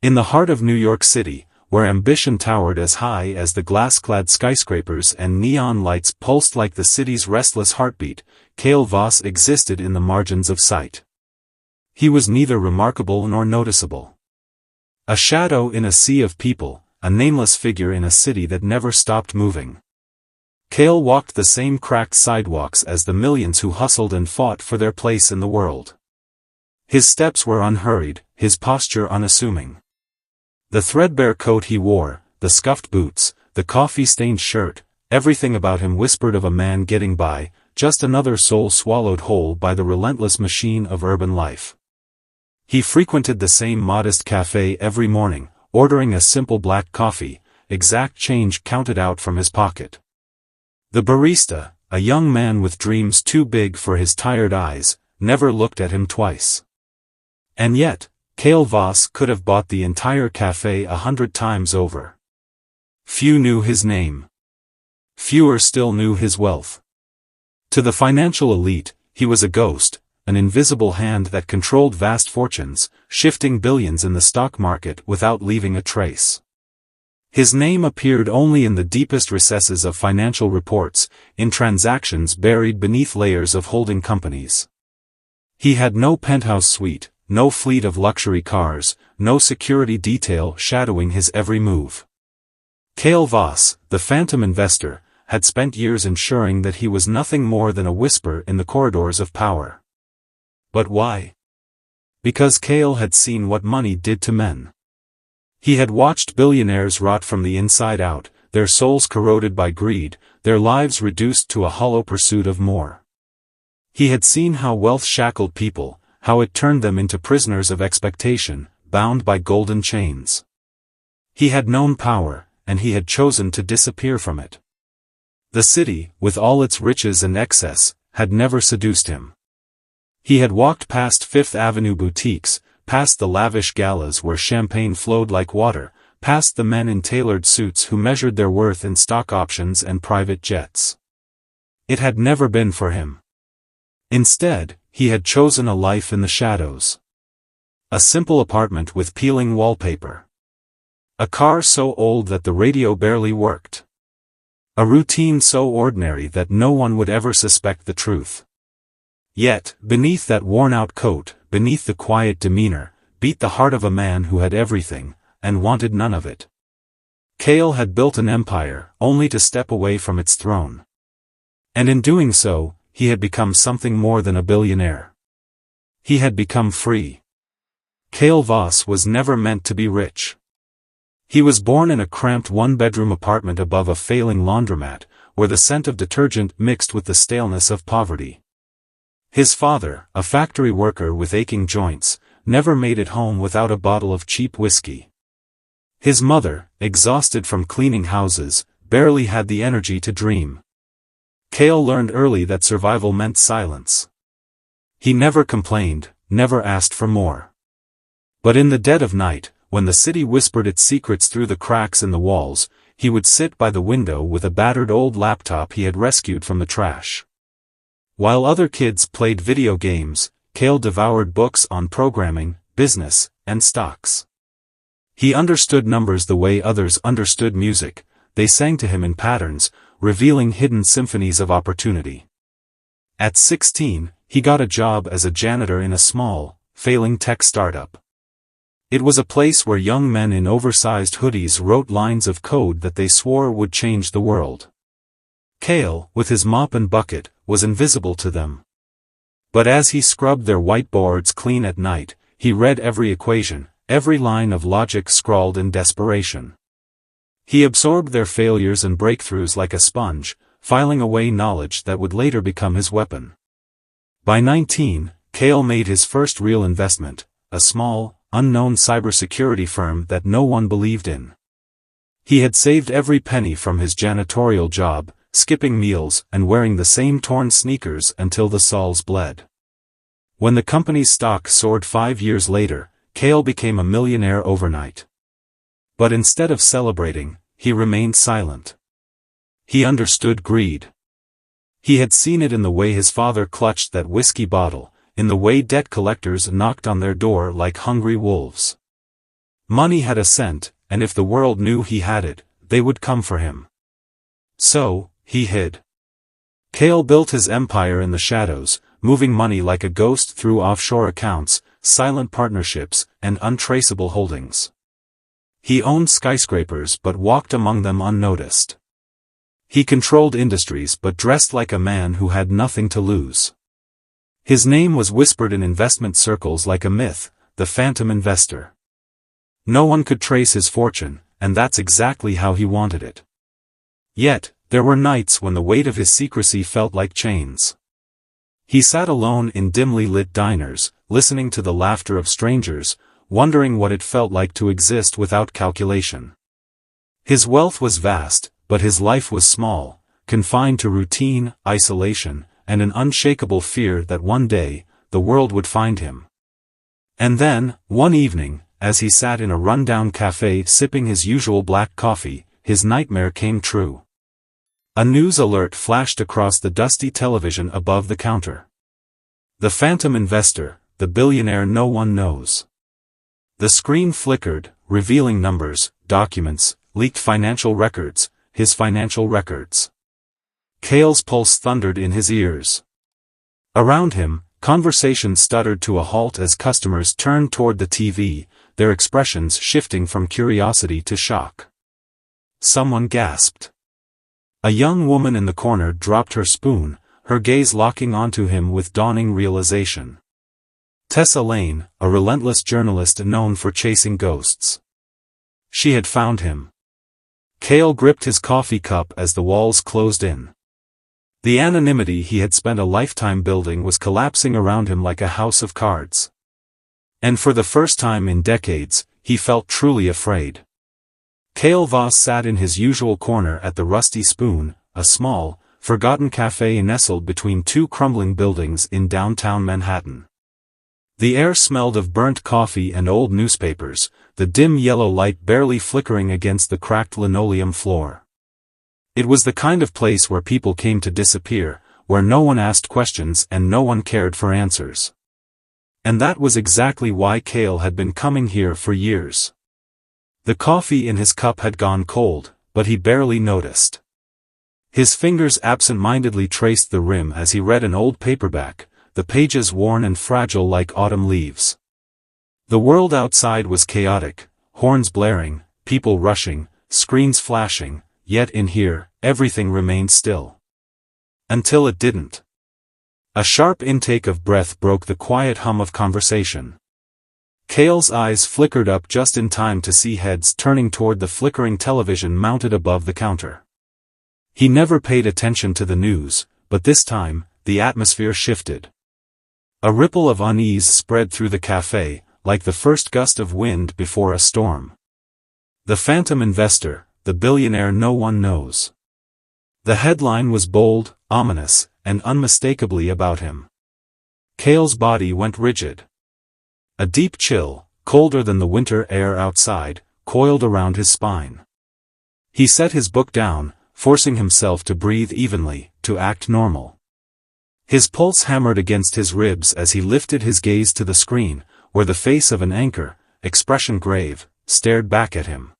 In the heart of New York City, where ambition towered as high as the glass-clad skyscrapers and neon lights pulsed like the city's restless heartbeat, Kael Voss existed in the margins of sight. He was neither remarkable nor noticeable. A shadow in a sea of people, a nameless figure in a city that never stopped moving. Kael walked the same cracked sidewalks as the millions who hustled and fought for their place in the world. His steps were unhurried, his posture unassuming. The threadbare coat he wore, the scuffed boots, the coffee-stained shirt, everything about him whispered of a man getting by, just another soul swallowed whole by the relentless machine of urban life. He frequented the same modest cafe every morning, ordering a simple black coffee, exact change counted out from his pocket. The barista, a young man with dreams too big for his tired eyes, never looked at him twice. And yet, Kael Voss could have bought the entire cafe 100 times over. Few knew his name. Fewer still knew his wealth. To the financial elite, he was a ghost, an invisible hand that controlled vast fortunes, shifting billions in the stock market without leaving a trace. His name appeared only in the deepest recesses of financial reports, in transactions buried beneath layers of holding companies. He had no penthouse suite, no fleet of luxury cars, no security detail shadowing his every move. Kael Voss, the phantom investor, had spent years ensuring that he was nothing more than a whisper in the corridors of power. But why? Because Kael had seen what money did to men. He had watched billionaires rot from the inside out, their souls corroded by greed, their lives reduced to a hollow pursuit of more. He had seen how wealth shackled people, how it turned them into prisoners of expectation, bound by golden chains. He had known power, and he had chosen to disappear from it. The city, with all its riches and excess, had never seduced him. He had walked past Fifth Avenue boutiques, past the lavish galas where champagne flowed like water, past the men in tailored suits who measured their worth in stock options and private jets. It had never been for him. Instead, he had chosen a life in the shadows. A simple apartment with peeling wallpaper. A car so old that the radio barely worked. A routine so ordinary that no one would ever suspect the truth. Yet, beneath that worn-out coat, beneath the quiet demeanor, beat the heart of a man who had everything, and wanted none of it. Kael had built an empire, only to step away from its throne. And in doing so, he had become something more than a billionaire. He had become free. Kael Voss was never meant to be rich. He was born in a cramped one-bedroom apartment above a failing laundromat, where the scent of detergent mixed with the staleness of poverty. His father, a factory worker with aching joints, never made it home without a bottle of cheap whiskey. His mother, exhausted from cleaning houses, barely had the energy to dream. Kael learned early that survival meant silence. He never complained, never asked for more. But in the dead of night, when the city whispered its secrets through the cracks in the walls, he would sit by the window with a battered old laptop he had rescued from the trash. While other kids played video games, Kael devoured books on programming, business, and stocks. He understood numbers the way others understood music. They sang to him in patterns, revealing hidden symphonies of opportunity. At 16, he got a job as a janitor in a small, failing tech startup. It was a place where young men in oversized hoodies wrote lines of code that they swore would change the world. Kael, with his mop and bucket, was invisible to them. But as he scrubbed their whiteboards clean at night, he read every equation, every line of logic scrawled in desperation. He absorbed their failures and breakthroughs like a sponge, filing away knowledge that would later become his weapon. By 19, Kael made his first real investment, a small, unknown cybersecurity firm that no one believed in. He had saved every penny from his janitorial job, skipping meals and wearing the same torn sneakers until the soles bled. When the company's stock soared 5 years later, Kael became a millionaire overnight. But instead of celebrating, he remained silent. He understood greed. He had seen it in the way his father clutched that whiskey bottle, in the way debt collectors knocked on their door like hungry wolves. Money had a scent, and if the world knew he had it, they would come for him. So, he hid. Kael built his empire in the shadows, moving money like a ghost through offshore accounts, silent partnerships, and untraceable holdings. He owned skyscrapers but walked among them unnoticed. He controlled industries but dressed like a man who had nothing to lose. His name was whispered in investment circles like a myth, the phantom investor. No one could trace his fortune, and that's exactly how he wanted it. Yet, there were nights when the weight of his secrecy felt like chains. He sat alone in dimly lit diners, listening to the laughter of strangers, wondering what it felt like to exist without calculation. His wealth was vast, but his life was small, confined to routine, isolation, and an unshakable fear that one day, the world would find him. And then, one evening, as he sat in a rundown cafe sipping his usual black coffee, his nightmare came true. A news alert flashed across the dusty television above the counter. The phantom investor, the billionaire no one knows. The screen flickered, revealing numbers, documents, leaked financial records, his financial records. Kael's pulse thundered in his ears. Around him, conversation stuttered to a halt as customers turned toward the TV, their expressions shifting from curiosity to shock. Someone gasped. A young woman in the corner dropped her spoon, her gaze locking onto him with dawning realization. Tessa Lane, a relentless journalist known for chasing ghosts. She had found him. Kael gripped his coffee cup as the walls closed in. The anonymity he had spent a lifetime building was collapsing around him like a house of cards. And for the first time in decades, he felt truly afraid. Kael Voss sat in his usual corner at the Rusty Spoon, a small, forgotten cafe nestled between two crumbling buildings in downtown Manhattan. The air smelled of burnt coffee and old newspapers, the dim yellow light barely flickering against the cracked linoleum floor. It was the kind of place where people came to disappear, where no one asked questions and no one cared for answers. And that was exactly why Kael had been coming here for years. The coffee in his cup had gone cold, but he barely noticed. His fingers absent-mindedly traced the rim as he read an old paperback, the pages worn and fragile like autumn leaves. The world outside was chaotic, horns blaring, people rushing, screens flashing, yet in here, everything remained still. Until it didn't. A sharp intake of breath broke the quiet hum of conversation. Kael's eyes flickered up just in time to see heads turning toward the flickering television mounted above the counter. He never paid attention to the news, but this time, the atmosphere shifted. A ripple of unease spread through the cafe, like the first gust of wind before a storm. The phantom investor, the billionaire no one knows. The headline was bold, ominous, and unmistakably about him. Kael's body went rigid. A deep chill, colder than the winter air outside, coiled around his spine. He set his book down, forcing himself to breathe evenly, to act normal. His pulse hammered against his ribs as he lifted his gaze to the screen, where the face of an anchor, expression grave, stared back at him.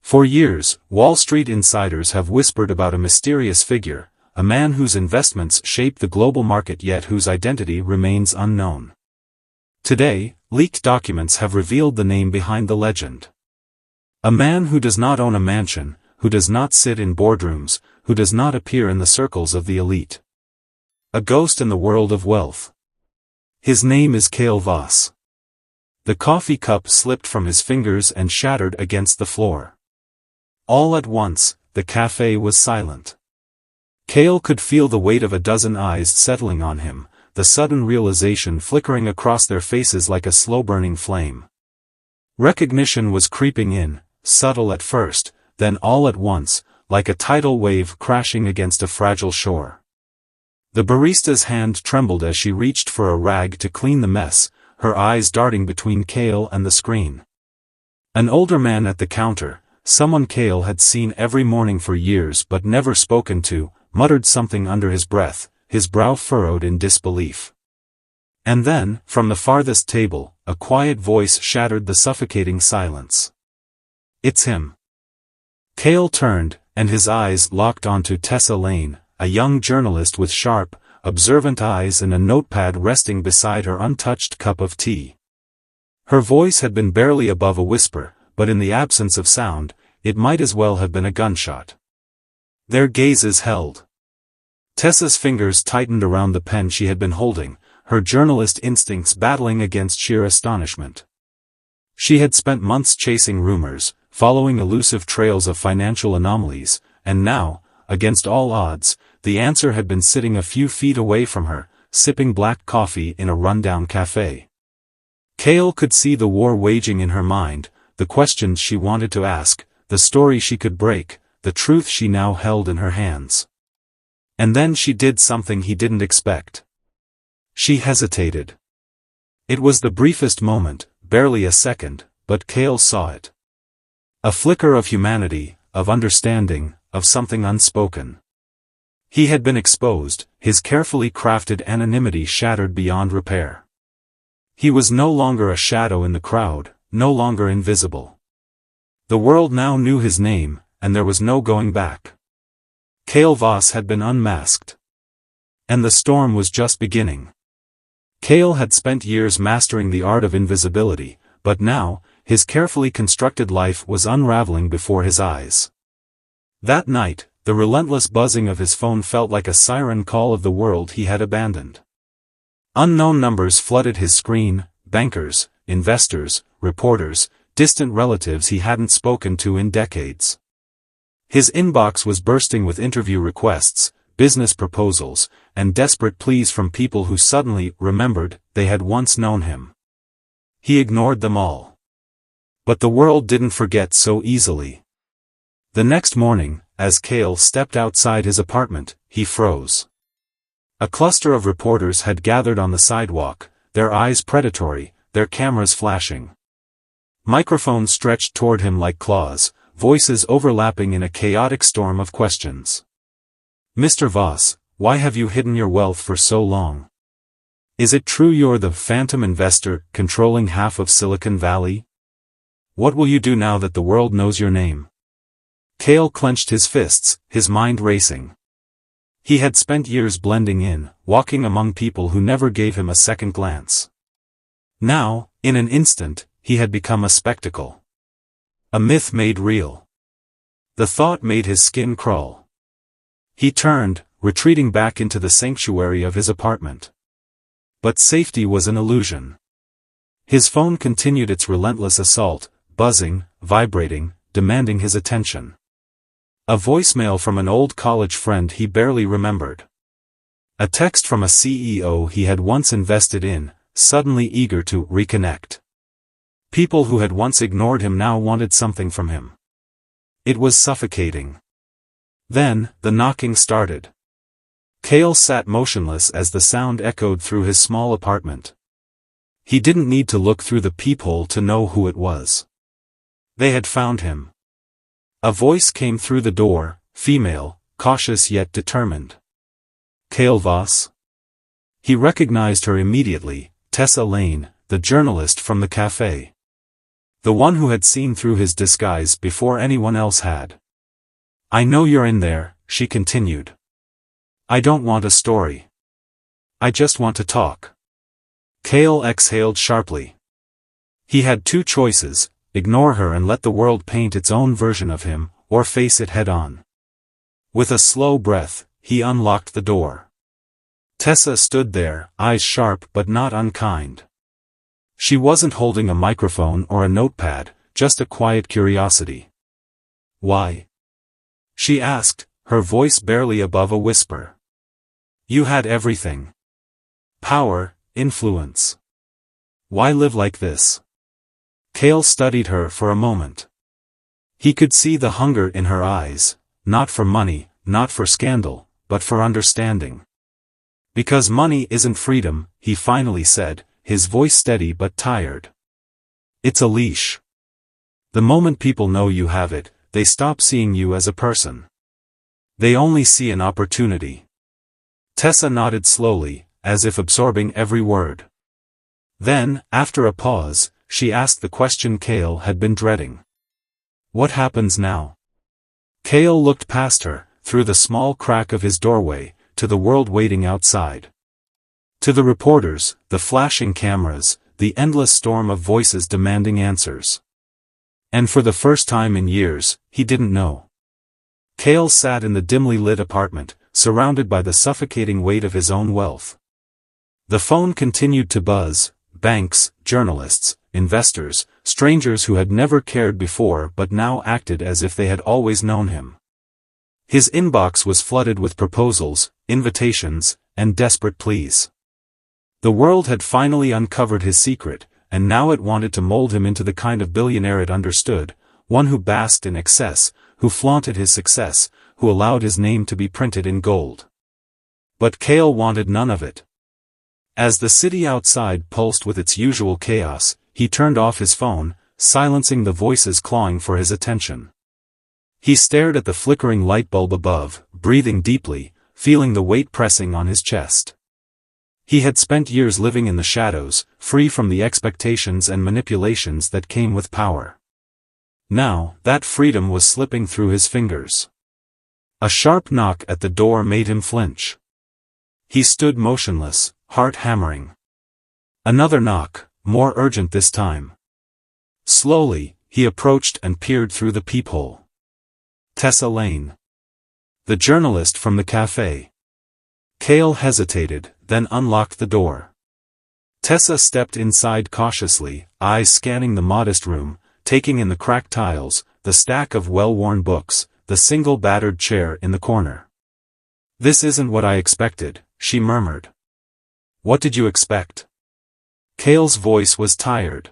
For years, Wall Street insiders have whispered about a mysterious figure, a man whose investments shape the global market yet whose identity remains unknown. Today, leaked documents have revealed the name behind the legend. A man who does not own a mansion, who does not sit in boardrooms, who does not appear in the circles of the elite. A ghost in the world of wealth. His name is Kael Voss. The coffee cup slipped from his fingers and shattered against the floor. All at once, the cafe was silent. Kael could feel the weight of a dozen eyes settling on him, the sudden realization flickering across their faces like a slow-burning flame. Recognition was creeping in, subtle at first, then all at once, like a tidal wave crashing against a fragile shore. The barista's hand trembled as she reached for a rag to clean the mess, her eyes darting between Kael and the screen. An older man at the counter, someone Kael had seen every morning for years but never spoken to, muttered something under his breath, his brow furrowed in disbelief. And then, from the farthest table, a quiet voice shattered the suffocating silence. "It's him." Kael turned, and his eyes locked onto Tessa Lane, a young journalist with sharp, observant eyes and a notepad resting beside her untouched cup of tea. Her voice had been barely above a whisper, but in the absence of sound, it might as well have been a gunshot. Their gazes held. Tessa's fingers tightened around the pen she had been holding, her journalist instincts battling against sheer astonishment. She had spent months chasing rumors, following elusive trails of financial anomalies, and now, against all odds, the answer had been sitting a few feet away from her, sipping black coffee in a rundown cafe. Kael could see the war waging in her mind, the questions she wanted to ask, the story she could break, the truth she now held in her hands. And then she did something he didn't expect. She hesitated. It was the briefest moment, barely a second, but Kael saw it. A flicker of humanity, of understanding, of something unspoken. He had been exposed, his carefully crafted anonymity shattered beyond repair. He was no longer a shadow in the crowd, no longer invisible. The world now knew his name, and there was no going back. Kael Voss had been unmasked. And the storm was just beginning. Kael had spent years mastering the art of invisibility, but now, his carefully constructed life was unraveling before his eyes. That night, the relentless buzzing of his phone felt like a siren call of the world he had abandoned. Unknown numbers flooded his screen, bankers, investors, reporters, distant relatives he hadn't spoken to in decades. His inbox was bursting with interview requests, business proposals, and desperate pleas from people who suddenly remembered they had once known him. He ignored them all. But the world didn't forget so easily. The next morning, as Kael stepped outside his apartment, he froze. A cluster of reporters had gathered on the sidewalk, their eyes predatory, their cameras flashing. Microphones stretched toward him like claws, voices overlapping in a chaotic storm of questions. "Mr. Voss, why have you hidden your wealth for so long? Is it true you're the phantom investor controlling half of Silicon Valley? What will you do now that the world knows your name?" Kael clenched his fists, his mind racing. He had spent years blending in, walking among people who never gave him a second glance. Now, in an instant, he had become a spectacle. A myth made real. The thought made his skin crawl. He turned, retreating back into the sanctuary of his apartment. But safety was an illusion. His phone continued its relentless assault, buzzing, vibrating, demanding his attention. A voicemail from an old college friend he barely remembered. A text from a CEO he had once invested in, suddenly eager to reconnect. People who had once ignored him now wanted something from him. It was suffocating. Then, the knocking started. Kael sat motionless as the sound echoed through his small apartment. He didn't need to look through the peephole to know who it was. They had found him. A voice came through the door, female, cautious yet determined. "Kael Voss?" He recognized her immediately, Tessa Lane, the journalist from the cafe. The one who had seen through his disguise before anyone else had. "I know you're in there," she continued. "I don't want a story. I just want to talk." Kael exhaled sharply. He had two choices: ignore her and let the world paint its own version of him, or face it head-on. With a slow breath, he unlocked the door. Tessa stood there, eyes sharp but not unkind. She wasn't holding a microphone or a notepad, just a quiet curiosity. "Why?" she asked, her voice barely above a whisper. "You had everything. Power, influence. Why live like this?" Kael studied her for a moment. He could see the hunger in her eyes, not for money, not for scandal, but for understanding. "Because money isn't freedom," he finally said, his voice steady but tired. "It's a leash. The moment people know you have it, they stop seeing you as a person. They only see an opportunity." Tessa nodded slowly, as if absorbing every word. Then, after a pause, she asked the question Kael had been dreading. What happens now? Kael looked past her, through the small crack of his doorway, to the world waiting outside. To the reporters, the flashing cameras, the endless storm of voices demanding answers. And for the first time in years, he didn't know. Kael sat in the dimly lit apartment, surrounded by the suffocating weight of his own wealth. The phone continued to buzz. Banks, journalists, investors, strangers who had never cared before but now acted as if they had always known him. His inbox was flooded with proposals, invitations, and desperate pleas. The world had finally uncovered his secret, and now it wanted to mold him into the kind of billionaire it understood, one who basked in excess, who flaunted his success, who allowed his name to be printed in gold. But Kael wanted none of it. As the city outside pulsed with its usual chaos, he turned off his phone, silencing the voices clawing for his attention. He stared at the flickering light bulb above, breathing deeply, feeling the weight pressing on his chest. He had spent years living in the shadows, free from the expectations and manipulations that came with power. Now, that freedom was slipping through his fingers. A sharp knock at the door made him flinch. He stood motionless, heart hammering. Another knock, more urgent this time. Slowly, he approached and peered through the peephole. Tessa Lane. The journalist from the cafe. Kael hesitated, then unlocked the door. Tessa stepped inside cautiously, eyes scanning the modest room, taking in the cracked tiles, the stack of well-worn books, the single battered chair in the corner. "This isn't what I expected," she murmured. "What did you expect?" Kael's voice was tired.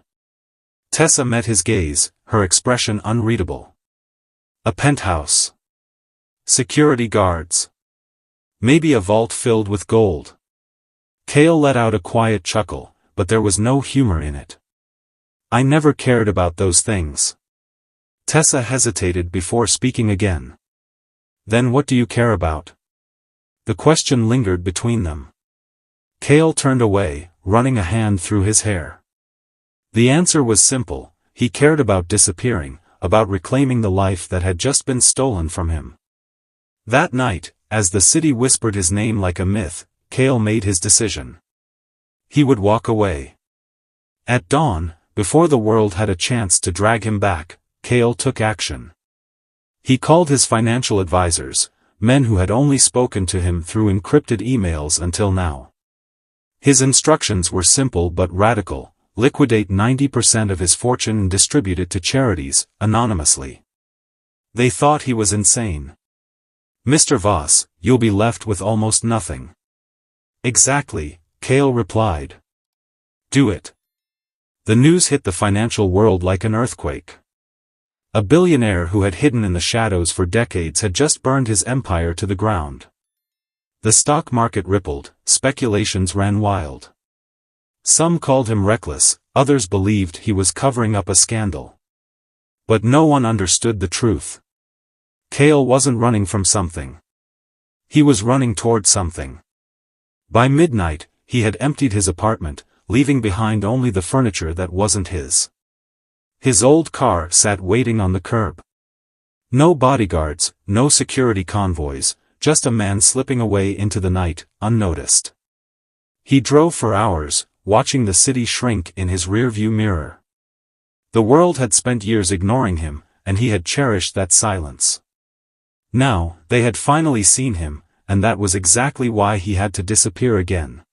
Tessa met his gaze, her expression unreadable. A penthouse. Security guards. Maybe a vault filled with gold. Kael let out a quiet chuckle, but there was no humor in it. "I never cared about those things." Tessa hesitated before speaking again. "Then what do you care about?" The question lingered between them. Kael turned away, running a hand through his hair. The answer was simple: he cared about disappearing, about reclaiming the life that had just been stolen from him. That night, as the city whispered his name like a myth, Kael made his decision. He would walk away. At dawn, before the world had a chance to drag him back, Kael took action. He called his financial advisors, men who had only spoken to him through encrypted emails until now. His instructions were simple but radical: liquidate 90% of his fortune and distribute it to charities, anonymously. They thought he was insane. "Mr. Voss, you'll be left with almost nothing." "Exactly," Kael replied. "Do it." The news hit the financial world like an earthquake. A billionaire who had hidden in the shadows for decades had just burned his empire to the ground. The stock market rippled, speculations ran wild. Some called him reckless, others believed he was covering up a scandal. But no one understood the truth. Kael wasn't running from something. He was running toward something. By midnight, he had emptied his apartment, leaving behind only the furniture that wasn't his. His old car sat waiting on the curb. No bodyguards, no security convoys, just a man slipping away into the night, unnoticed. He drove for hours, watching the city shrink in his rearview mirror. The world had spent years ignoring him, and he had cherished that silence. Now, they had finally seen him, and that was exactly why he had to disappear again.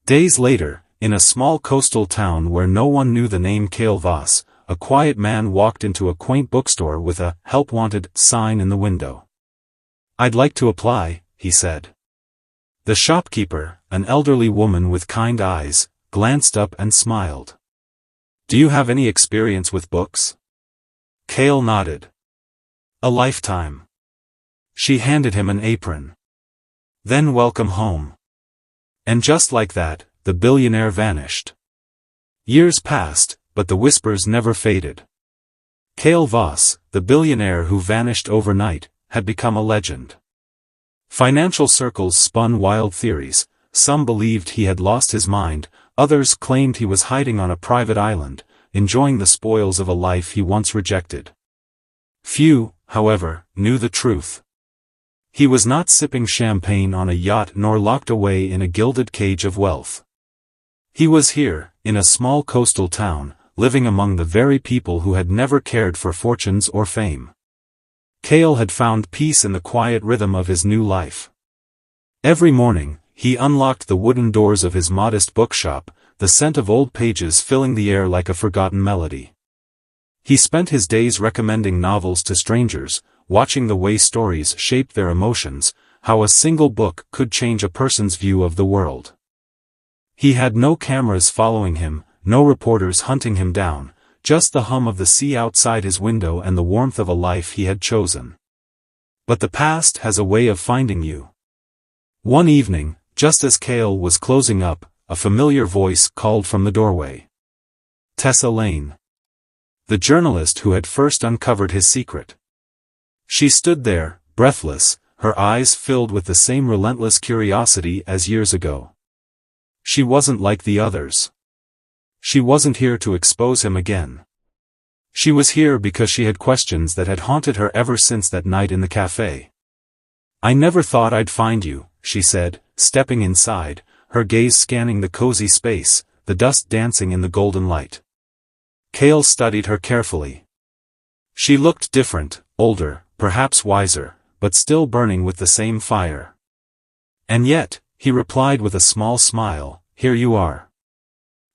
Days later, in a small coastal town where no one knew the name Kael Voss, a quiet man walked into a quaint bookstore with a "Help Wanted" sign in the window. "I'd like to apply," he said. The shopkeeper, an elderly woman with kind eyes, glanced up and smiled. "Do you have any experience with books?" Kael nodded. "A lifetime." She handed him an apron. "Then welcome home." And just like that, the billionaire vanished. Years passed, but the whispers never faded. Kael Voss, the billionaire who vanished overnight, had become a legend. Financial circles spun wild theories. Some believed he had lost his mind, others claimed he was hiding on a private island, enjoying the spoils of a life he once rejected. Few, however, knew the truth. He was not sipping champagne on a yacht nor locked away in a gilded cage of wealth. He was here, in a small coastal town, living among the very people who had never cared for fortunes or fame. Kael had found peace in the quiet rhythm of his new life. Every morning, he unlocked the wooden doors of his modest bookshop, the scent of old pages filling the air like a forgotten melody. He spent his days recommending novels to strangers, watching the way stories shaped their emotions, how a single book could change a person's view of the world. He had no cameras following him, no reporters hunting him down, just the hum of the sea outside his window and the warmth of a life he had chosen. But the past has a way of finding you. One evening, just as Kael was closing up, a familiar voice called from the doorway. Tessa Lane. The journalist who had first uncovered his secret. She stood there, breathless, her eyes filled with the same relentless curiosity as years ago. She wasn't like the others. She wasn't here to expose him again. She was here because she had questions that had haunted her ever since that night in the cafe. "I never thought I'd find you," she said, stepping inside, her gaze scanning the cozy space, the dust dancing in the golden light. Kael studied her carefully. She looked different, older, perhaps wiser, but still burning with the same fire. "And yet," he replied with a small smile, "here you are."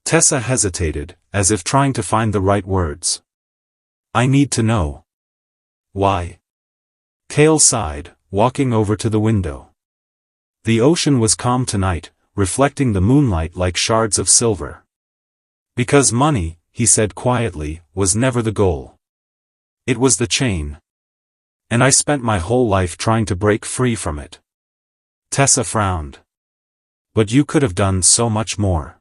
Tessa hesitated, as if trying to find the right words. "I need to know." "Why?" Kael sighed, walking over to the window. The ocean was calm tonight, reflecting the moonlight like shards of silver. "Because money," he said quietly, "was never the goal. It was the chain. And I spent my whole life trying to break free from it." Tessa frowned. "But you could have done so much more.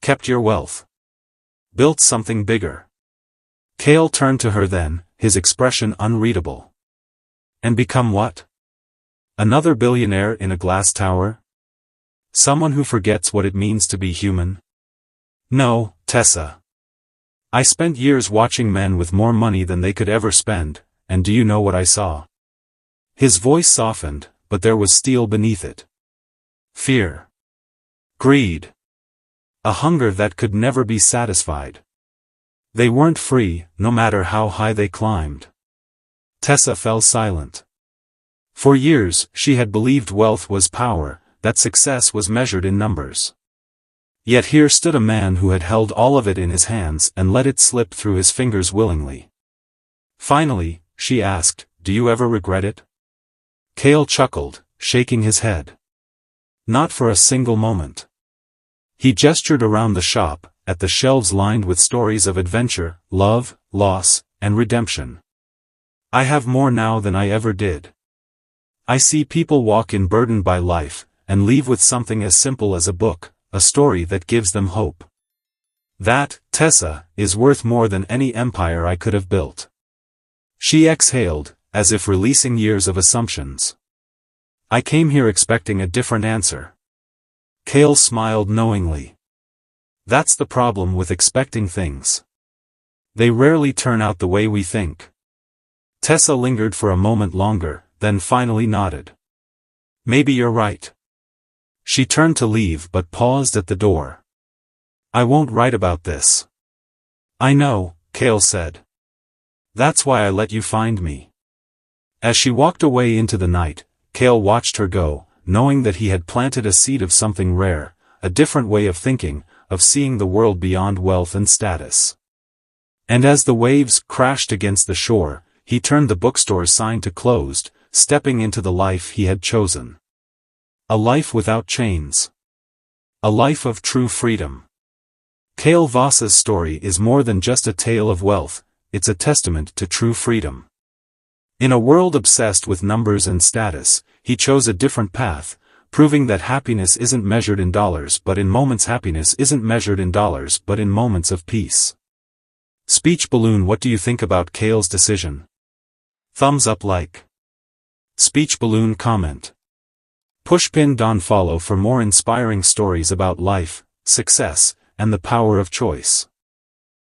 Kept your wealth. Built something bigger." Kael turned to her then, his expression unreadable. "And become what? Another billionaire in a glass tower? Someone who forgets what it means to be human?" "No, Tessa. I spent years watching men with more money than they could ever spend, and do you know what I saw?" His voice softened, but there was steel beneath it. Fear. Greed. A hunger that could never be satisfied. They weren't free, no matter how high they climbed. Tessa fell silent. For years, she had believed wealth was power, that success was measured in numbers. Yet here stood a man who had held all of it in his hands and let it slip through his fingers willingly. Finally, she asked, "Do you ever regret it?" Kael chuckled, shaking his head. "Not for a single moment." He gestured around the shop, at the shelves lined with stories of adventure, love, loss, and redemption. "I have more now than I ever did. I see people walk in burdened by life, and leave with something as simple as a book, a story that gives them hope. That, Tessa, is worth more than any empire I could have built." She exhaled, as if releasing years of assumptions. "I came here expecting a different answer." Kael smiled knowingly. "That's the problem with expecting things. They rarely turn out the way we think." Tessa lingered for a moment longer, then finally nodded. "Maybe you're right." She turned to leave but paused at the door. "I won't write about this." "I know," Kael said. "That's why I let you find me." As she walked away into the night, Kael watched her go, knowing that he had planted a seed of something rare, a different way of thinking, of seeing the world beyond wealth and status. And as the waves crashed against the shore, he turned the bookstore's sign to closed, stepping into the life he had chosen. A life without chains. A life of true freedom. Kael Voss's story is more than just a tale of wealth, it's a testament to true freedom. In a world obsessed with numbers and status, he chose a different path, proving that happiness isn't measured in dollars but in moments. Happiness isn't measured in dollars but in moments of peace. Speech balloon. What do you think about Kael's decision? Thumbs up, like. Speech balloon comment. Pushpin. Don follow for more inspiring stories about life, success, and the power of choice.